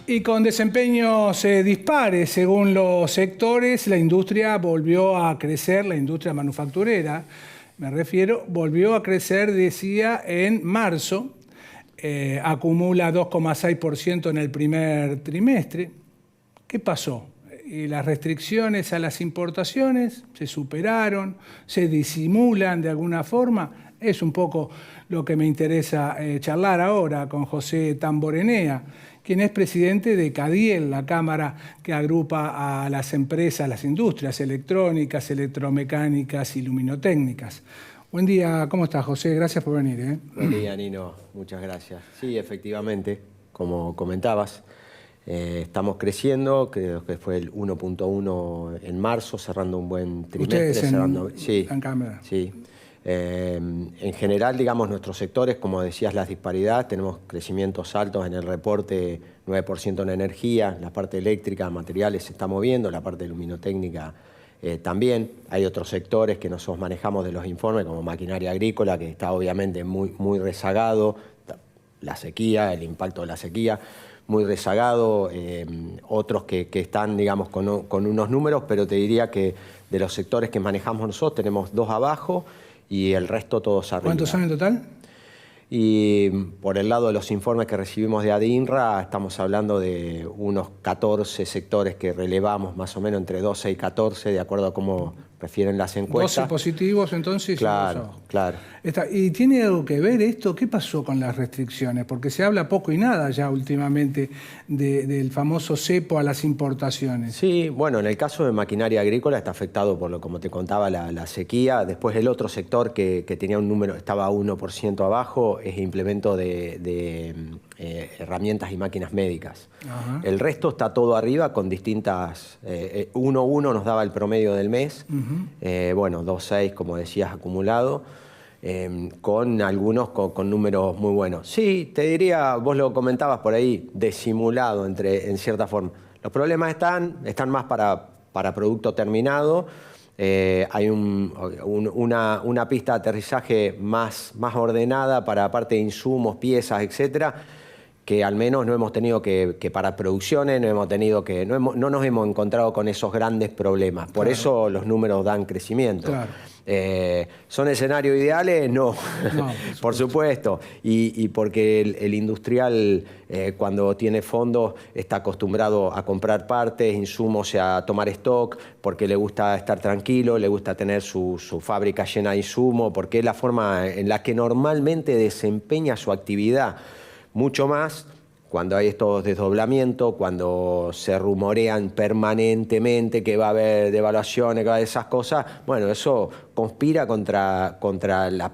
Y con desempeños dispares según los sectores, la industria volvió a crecer, la industria manufacturera, me refiero, volvió a crecer, decía, en marzo, acumula 2,6% en el primer trimestre. ¿Qué pasó? Las restricciones a las importaciones se superaron, se disimulan de alguna forma. Es un poco lo que me interesa charlar ahora con José Tamborenea, quien es presidente de CADIEL, la cámara que agrupa a las empresas, las industrias electrónicas, electromecánicas y luminotécnicas. Buen día, ¿cómo estás, José? Gracias por venir. Buen día, Nino. Muchas gracias. Sí, efectivamente, como comentabas, estamos creciendo, creo que fue el 1.1 en marzo, cerrando un buen trimestre. Ustedes en cámara. Sí. En general, digamos, nuestros sectores, como decías, las disparidades, tenemos crecimientos altos en el reporte, 9% en energía, la parte eléctrica, materiales se está moviendo, la parte de luminotécnica también. Hay otros sectores que nosotros manejamos de los informes, como maquinaria agrícola, que está obviamente muy rezagado, la sequía, el impacto de la sequía, muy rezagado, otros que están, digamos, con unos números, pero te diría que de los sectores que manejamos nosotros tenemos 2 abajo, y el resto todos arriba. ¿Cuántos son en total? Y por el lado de los informes que recibimos de ADINRA, estamos hablando de unos 14 sectores que relevamos, más o menos entre 12 y 14, de acuerdo a cómo refieren las encuestas. 12 positivos, entonces. Claro, claro. ¿Y tiene algo que ver esto? ¿Qué pasó con las restricciones? Porque se habla poco y nada ya últimamente del famoso cepo a las importaciones. Sí, bueno, en el caso de maquinaria agrícola está afectado por, como te contaba, la sequía. Después el otro sector que tenía un número, estaba 1% abajo, es implemento de herramientas y máquinas médicas. Ajá. El resto está todo arriba con distintas... 1.1 nos daba el promedio del mes. Bueno, 2.6, como decías, acumulado, con algunos con números muy buenos. Sí, te diría, vos lo comentabas por ahí, disimulado en cierta forma. Los problemas están más para producto terminado. Hay una pista de aterrizaje más ordenada para parte de insumos, piezas, etcétera, que al menos no hemos tenido que parar producciones, no nos hemos encontrado con esos grandes problemas. Por eso los números dan crecimiento. Claro. ¿Son escenarios ideales? No, por supuesto. Y porque el industrial, cuando tiene fondos, está acostumbrado a comprar partes, insumos, a tomar stock, porque le gusta estar tranquilo, le gusta tener su fábrica llena de insumos, porque es la forma en la que normalmente desempeña su actividad. Mucho más cuando hay estos desdoblamientos, cuando se rumorean permanentemente que va a haber devaluaciones, que va a haber esas cosas. Bueno, eso conspira contra la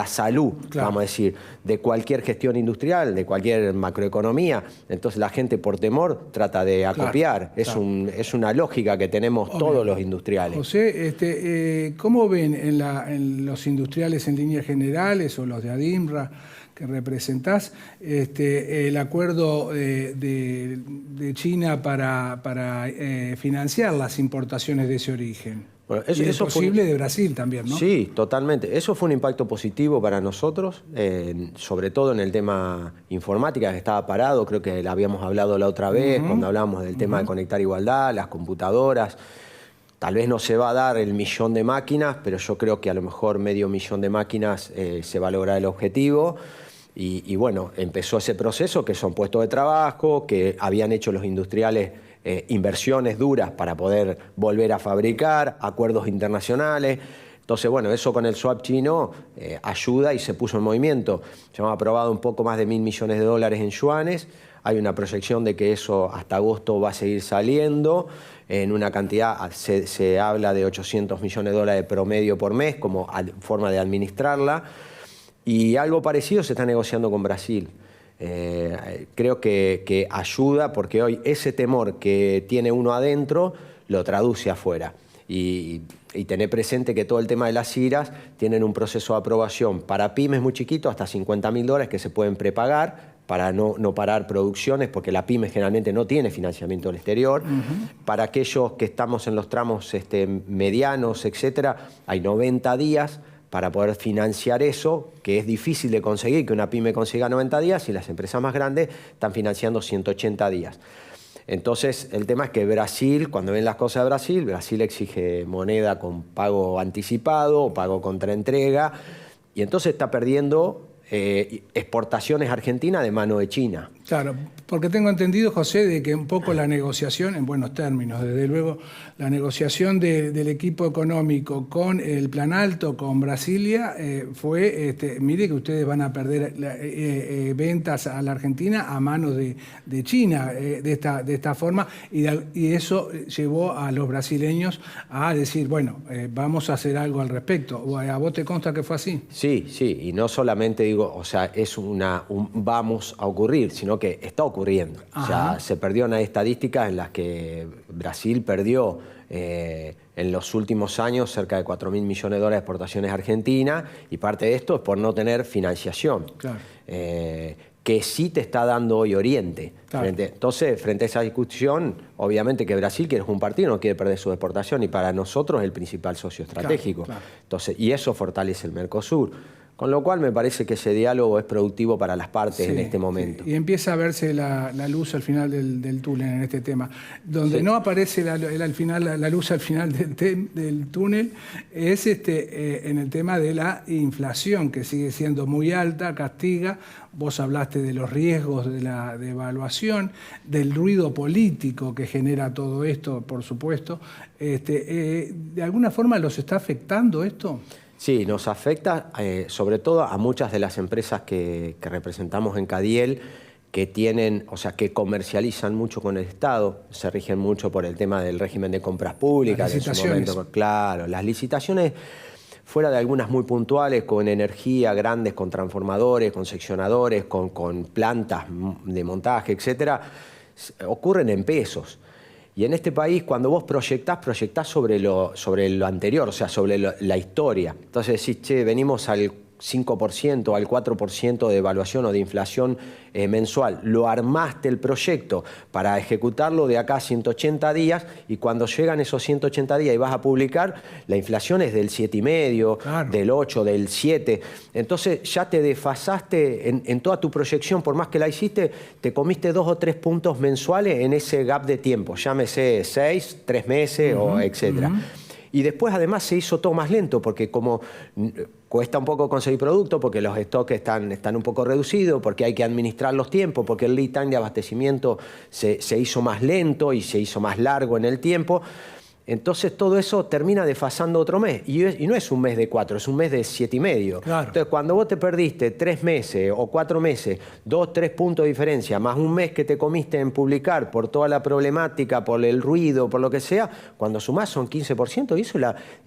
salud, claro, vamos a decir, de cualquier gestión industrial, de cualquier macroeconomía. Entonces la gente por temor trata de acopiar. Claro, es una lógica que tenemos todos los industriales. José, ¿cómo ven en los industriales en líneas generales o los de ADINRA que representás el acuerdo de China para financiar las importaciones de ese origen? Bueno, eso es posible de Brasil también, ¿no? Sí, totalmente. Eso fue un impacto positivo para nosotros, sobre todo en el tema informática, que estaba parado. Creo que lo habíamos hablado la otra vez, cuando hablábamos del tema de conectar igualdad, las computadoras. Tal vez no se va a dar el 1.000.000 de máquinas, pero yo creo que a lo mejor 500.000 de máquinas se va a lograr el objetivo. Y bueno, empezó ese proceso, que son puestos de trabajo, que habían hecho los industriales inversiones duras para poder volver a fabricar, acuerdos internacionales. Entonces, bueno, eso con el swap chino ayuda y se puso en movimiento. Se han aprobado un poco más de $1.000 millones en yuanes. Hay una proyección de que eso hasta agosto va a seguir saliendo en una cantidad, se habla de $800 millones de promedio por mes como forma de administrarla. Y algo parecido se está negociando con Brasil. Creo que ayuda, porque hoy ese temor que tiene uno adentro lo traduce afuera. Y tener presente que todo el tema de las IRAs tienen un proceso de aprobación para pymes muy chiquitos, hasta $50.000 que se pueden prepagar para no parar producciones, porque la pyme generalmente no tiene financiamiento del exterior. Para aquellos que estamos en los tramos medianos, etcétera, hay 90 días para poder financiar eso, que es difícil de conseguir, que una pyme consiga 90 días y las empresas más grandes están financiando 180 días. Entonces, el tema es que Brasil, cuando ven las cosas de Brasil, Brasil exige moneda con pago anticipado o pago contra entrega, y entonces está perdiendo exportaciones argentinas de mano de China. Claro, porque tengo entendido, José, de que un poco la negociación, en buenos términos, desde luego, la negociación del equipo económico con el Plan Alto, con Brasilia, fue, mire que ustedes van a perder ventas a la Argentina a manos de China de esta forma, y eso llevó a los brasileños a decir, bueno, vamos a hacer algo al respecto. ¿A vos te consta que fue así? Sí, sí, y no solamente digo, o sea, es un vamos a ocurrir, sino que está ocurriendo. Ajá. O sea, se perdieron estadísticas en las que Brasil perdió en los últimos años cerca de 4.000 millones de dólares de exportaciones a Argentina, y parte de esto es por no tener financiación. Claro. Que sí te está dando hoy Oriente. Claro. Entonces, frente a esa discusión, obviamente que Brasil quiere un partido, no quiere perder su exportación, y para nosotros es el principal socio estratégico. Claro, claro. Entonces, y eso fortalece el Mercosur. Con lo cual me parece que ese diálogo es productivo para las partes en este momento. Sí. Y empieza a verse la luz al final del túnel en este tema. Donde no aparece la luz al final del túnel es en el tema de la inflación, que sigue siendo muy alta, castiga. Vos hablaste de los riesgos de la devaluación, del ruido político que genera todo esto, por supuesto. ¿De alguna forma los está afectando esto? Sí, nos afecta sobre todo a muchas de las empresas que representamos en Cadiel, que tienen, o sea, que comercializan mucho con el Estado, se rigen mucho por el tema del régimen de compras públicas. Las licitaciones. Claro, las licitaciones, fuera de algunas muy puntuales, con energía, grandes, con transformadores, con seccionadores, con plantas de montaje, etcétera, ocurren en pesos. Y en este país, cuando vos proyectás sobre lo anterior, o sea, sobre la historia. Entonces decís, che, venimos al 5%, al 4% de evaluación o de inflación mensual. Lo armaste el proyecto para ejecutarlo de acá a 180 días, y cuando llegan esos 180 días y vas a publicar, la inflación es del 7,5%, claro, del 8%, del 7%. Entonces ya te desfasaste en toda tu proyección, por más que la hiciste, te comiste 2 o 3 puntos mensuales en ese gap de tiempo, llámese 6, 3 meses, o etcétera. Y después además se hizo todo más lento, porque como cuesta un poco conseguir producto, porque los stocks están un poco reducidos, porque hay que administrar los tiempos, porque el lead time de abastecimiento se hizo más lento y se hizo más largo en el tiempo. Entonces todo eso termina desfasando otro mes. Y no es un mes de 4, es un mes de 7,5. Claro. Entonces cuando vos te perdiste 3 meses o 4 meses, 2, 3 puntos de diferencia, más un mes que te comiste en publicar por toda la problemática, por el ruido, por lo que sea, cuando sumás son 15%, y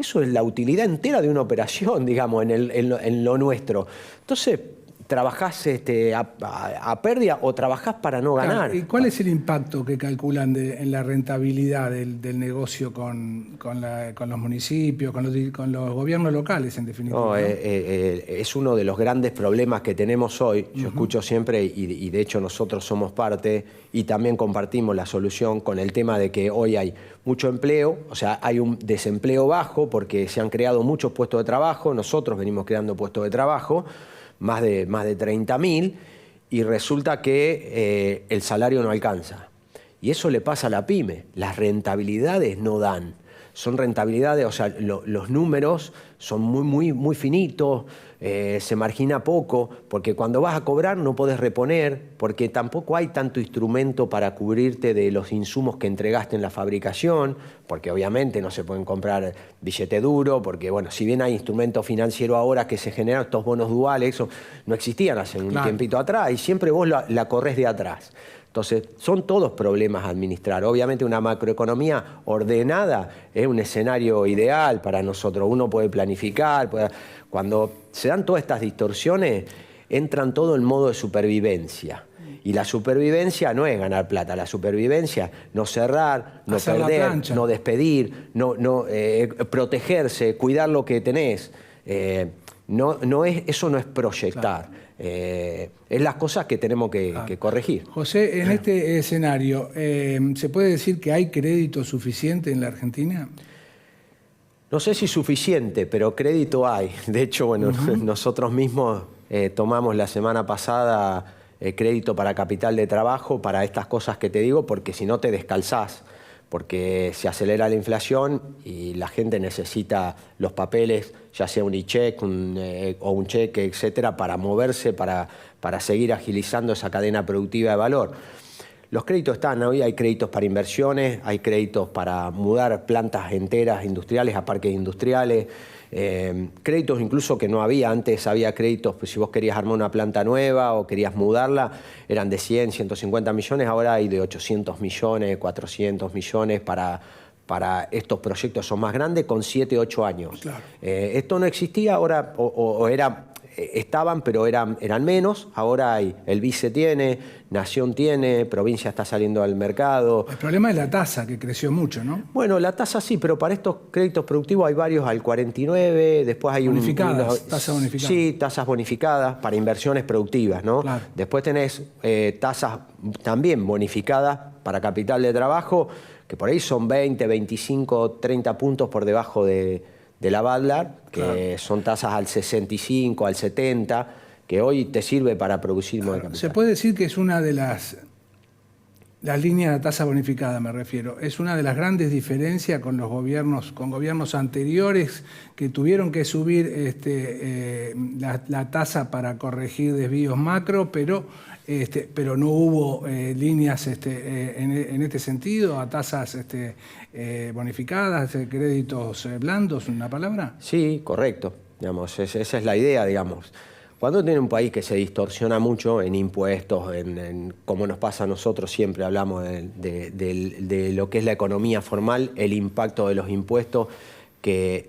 eso es la utilidad entera de una operación, digamos, en lo nuestro. Entonces, ¿trabajás a pérdida o trabajás para no ganar? Claro. ¿Y cuál es el impacto que calculan en la rentabilidad del negocio con los municipios, con los gobiernos locales, en definitiva? No, es uno de los grandes problemas que tenemos hoy. Yo escucho siempre, y de hecho nosotros somos parte, y también compartimos la solución con el tema de que hoy hay mucho empleo, o sea, hay un desempleo bajo porque se han creado muchos puestos de trabajo. Nosotros venimos creando puestos de trabajo, más de 30.000, y resulta que el salario no alcanza. Y eso le pasa a la pyme. Las rentabilidades no dan. Son rentabilidades, o sea, los números son muy finitos, se margina poco, porque cuando vas a cobrar no podés reponer, porque tampoco hay tanto instrumento para cubrirte de los insumos que entregaste en la fabricación, porque obviamente no se pueden comprar billete duro, porque bueno, si bien hay instrumentos financieros ahora que se generan estos bonos duales, eso no existían hace un tiempito atrás, y siempre vos la corres de atrás. Entonces, son todos problemas a administrar. Obviamente una macroeconomía ordenada es un escenario ideal para nosotros. Uno puede planificar. Cuando se dan todas estas distorsiones, entran todo en modo de supervivencia. Y la supervivencia no es ganar plata. La supervivencia es no cerrar, no perder, no despedir, protegerse, cuidar lo que tenés. Eso no es proyectar. Claro. Es las cosas que tenemos que corregir. José, en este escenario, ¿se puede decir que hay crédito suficiente en la Argentina? No sé si suficiente, pero crédito hay. De hecho, bueno, nosotros mismos tomamos la semana pasada crédito para capital de trabajo, para estas cosas que te digo, porque si no te descalzás, porque se acelera la inflación y la gente necesita los papeles, ya sea un e-check o un cheque, etcétera, para moverse, para seguir agilizando esa cadena productiva de valor. Los créditos están, hoy hay créditos para inversiones, hay créditos para mudar plantas enteras industriales a parques industriales, créditos incluso que no había, antes había créditos, pues si vos querías armar una planta nueva o querías mudarla, eran de 100, 150 millones, ahora hay de 800 millones, 400 millones para estos proyectos son más grandes con 7, 8 años. Claro. Esto no existía ahora, estaban, pero eran menos. Ahora hay, el Vice tiene, Nación tiene, Provincia está saliendo al mercado. El problema es la tasa, que creció mucho, ¿no? Bueno, la tasa sí, pero para estos créditos productivos hay varios al 49, después hay tasas bonificadas. Sí, tasas bonificadas para inversiones productivas, ¿no? Claro. Después tenés tasas también bonificadas para capital de trabajo, que por ahí son 20, 25, 30 puntos por debajo de la Badlar, que claro, son tasas al 65, al 70, que hoy te sirve para producir de capital. Se puede decir que es una de las líneas de tasa bonificada, me refiero. Es una de las grandes diferencias con los gobiernos, con gobiernos anteriores que tuvieron que subir la tasa para corregir desvíos macro, pero no hubo líneas en este sentido, a tasas bonificadas, créditos blandos, ¿una palabra? Sí, correcto. Digamos, esa es la idea, digamos. Cuando tiene un país que se distorsiona mucho en impuestos, como nos pasa a nosotros, siempre hablamos de lo que es la economía formal, el impacto de los impuestos,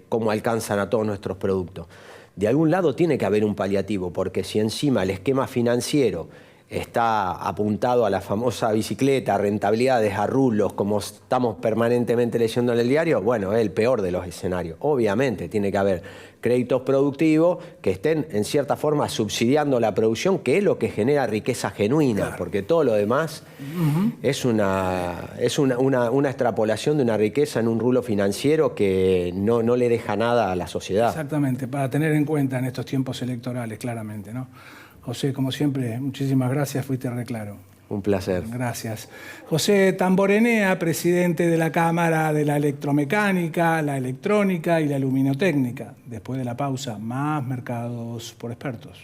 cómo alcanzan a todos nuestros productos. De algún lado tiene que haber un paliativo, porque si encima el esquema financiero está apuntado a la famosa bicicleta, a rentabilidades, a rulos, como estamos permanentemente leyendo en el diario, bueno, es el peor de los escenarios. Obviamente tiene que haber créditos productivos que estén en cierta forma subsidiando la producción, que es lo que genera riqueza genuina, claro, porque todo lo demás es una extrapolación de una riqueza en un rulo financiero que no le deja nada a la sociedad. Exactamente, para tener en cuenta en estos tiempos electorales, claramente, ¿no? José, como siempre, muchísimas gracias, fuiste re claro. Un placer. Gracias. José Tamborenea, presidente de la Cámara de la Electromecánica, la Electrónica y la Luminotécnica. Después de la pausa, más mercados por expertos.